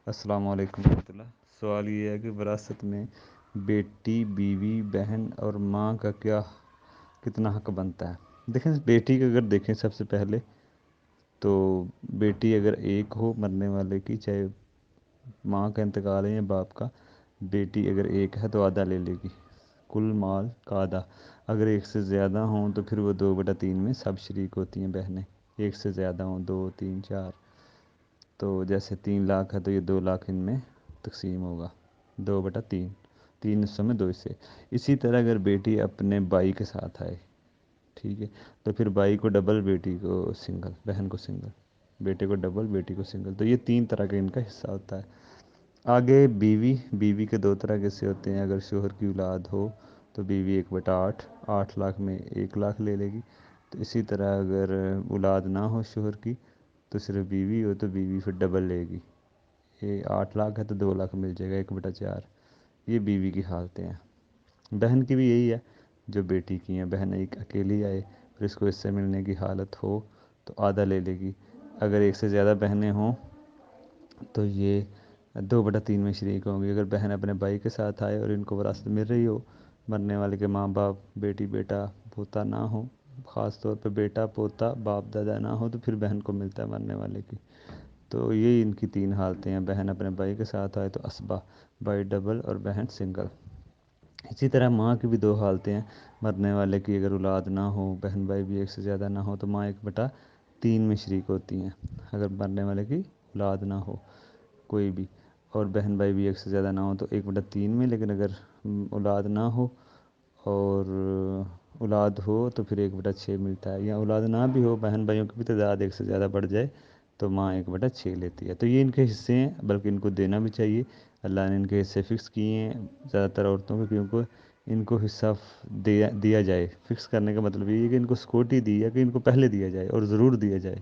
السلام علیکم ورحمۃ اللہ۔ سوال یہ ہے کہ وراثت میں بیٹی، بیوی، بہن اور ماں کا کتنا حق بنتا ہے؟ دیکھیں، بیٹی کا اگر دیکھیں سب سے پہلے تو بیٹی اگر ایک ہو مرنے والے کی، چاہے ماں کا انتقال ہے یا باپ کا، بیٹی اگر ایک ہے تو آدھا لے لے گی، کل مال کا آدھا۔ اگر ایک سے زیادہ ہوں تو پھر وہ 2/3 میں سب شریک ہوتی ہیں بہنیں، ایک سے زیادہ ہوں، 2، 3، 4۔ تو جیسے 3 لاکھ ہے تو یہ 2 لاکھ ان میں تقسیم ہوگا، 2/3، 3 حصوں میں 2 حصے۔ اسی طرح اگر بیٹی اپنے بھائی کے ساتھ آئے، ٹھیک ہے، تو پھر بھائی کو ڈبل، بیٹی کو سنگل، بہن کو سنگل، بیٹے کو ڈبل، بیٹی کو سنگل۔ تو یہ 3 طرح کا ان کا حصہ ہوتا ہے۔ آگے بیوی کے 2 طرح کے حصے ہوتے ہیں۔ اگر شوہر کی اولاد ہو تو بیوی 1/8، 8 لاکھ میں 1 لاکھ لے لے گی۔ تو اسی طرح اگر اولاد نہ ہو شوہر کی تو صرف بیوی ہو تو بیوی پھر ڈبل لے گی، یہ 8 لاکھ ہے تو 2 لاکھ مل جائے گا، 1/4۔ یہ بیوی کی حالتیں ہیں۔ بہن کی بھی یہی ہے جو بیٹی کی ہیں۔ بہن ایک اکیلی آئے پھر اس کو حصے ملنے کی حالت ہو تو آدھا لے لے گی۔ اگر ایک سے زیادہ بہنیں ہوں تو یہ 2/3 میں شریک ہوں گی۔ اگر بہن اپنے بھائی کے ساتھ آئے اور ان کو وراثت مل رہی ہو، مرنے والے کے ماں باپ، بیٹی بیٹا پوتا نہ ہو، خاص طور پہ بیٹا پوتا باپ دادا نہ ہو، تو پھر بہن کو ملتا ہے مرنے والے کی۔ تو یہ ان کی 3 حالتیں ہیں۔ بہن اپنے بھائی کے ساتھ آئے تو اسبہ، بھائی ڈبل اور بہن سنگل۔ اسی طرح ماں کی بھی 2 حالتیں ہیں۔ مرنے والے کی اگر اولاد نہ ہو، بہن بھائی بھی ایک سے زیادہ نہ ہو، تو ماں 1/3 میں شریک ہوتی ہیں، اگر مرنے والے کی اولاد نہ ہو کوئی بھی، اور بہن بھائی بھی ایک سے زیادہ نہ ہو تو 1/3 میں۔ لیکن اگر اولاد نہ ہو اور اولاد ہو تو پھر 1/6 ملتا ہے، یا اولاد نہ بھی ہو، بہن بھائیوں کی بھی تعداد ایک سے زیادہ بڑھ جائے تو ماں 1/6 لیتی ہے۔ تو یہ ان کے حصے ہیں، بلکہ ان کو دینا بھی چاہیے۔ اللہ نے ان کے حصے فکس کیے ہیں زیادہ تر عورتوں کے، کیونکہ ان کو حصہ دیا جائے۔ فکس کرنے کا مطلب یہ ہے کہ ان کو سکیورٹی دی ہے کہ ان کو پہلے دیا جائے اور ضرور دیا جائے۔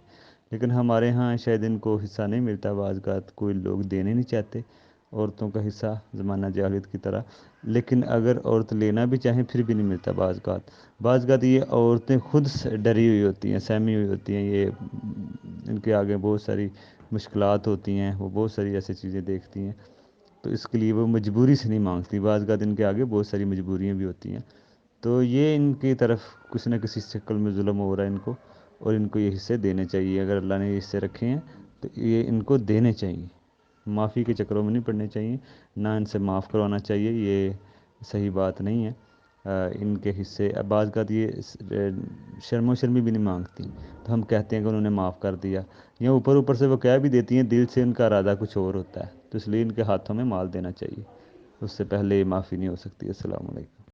لیکن ہمارے ہاں شاید ان کو حصہ نہیں ملتا، بعض اوقات کوئی لوگ دینے نہیں چاہتے عورتوں کا حصہ، زمانہ جاہلیت کی طرح۔ لیکن اگر عورت لینا بھی چاہیں پھر بھی نہیں ملتا بعض اوقات یہ عورتیں خود ڈری ہوئی ہوتی ہیں، سہمی ہوئی ہوتی ہیں، یہ ان کے آگے بہت ساری مشکلات ہوتی ہیں، وہ بہت ساری ایسی چیزیں دیکھتی ہیں، تو اس کے لیے وہ مجبوری سے نہیں مانگتی۔ بعض اوقات ان کے آگے بہت ساری مجبوریاں بھی ہوتی ہیں، تو یہ ان کی طرف کسی نہ کسی شکل میں ظلم ہو رہا ہے ان کو، اور ان کو یہ حصے دینے چاہیے۔ اگر اللہ نے یہ حصے رکھے ہیں تو یہ ان کو دینے چاہیے، معافی کے چکروں میں نہیں پڑنے چاہیے، نہ ان سے معاف کروانا چاہیے، یہ صحیح بات نہیں ہے۔ ان کے حصے بعض اوقات یہ شرم و شرمی بھی نہیں مانگتی، تو ہم کہتے ہیں کہ انہوں نے معاف کر دیا، یا اوپر سے وہ کہہ بھی دیتی ہیں، دل سے ان کا ارادہ کچھ اور ہوتا ہے، تو اس لیے ان کے ہاتھوں میں مال دینا چاہیے، اس سے پہلے معافی نہیں ہو سکتی۔ السلام علیکم۔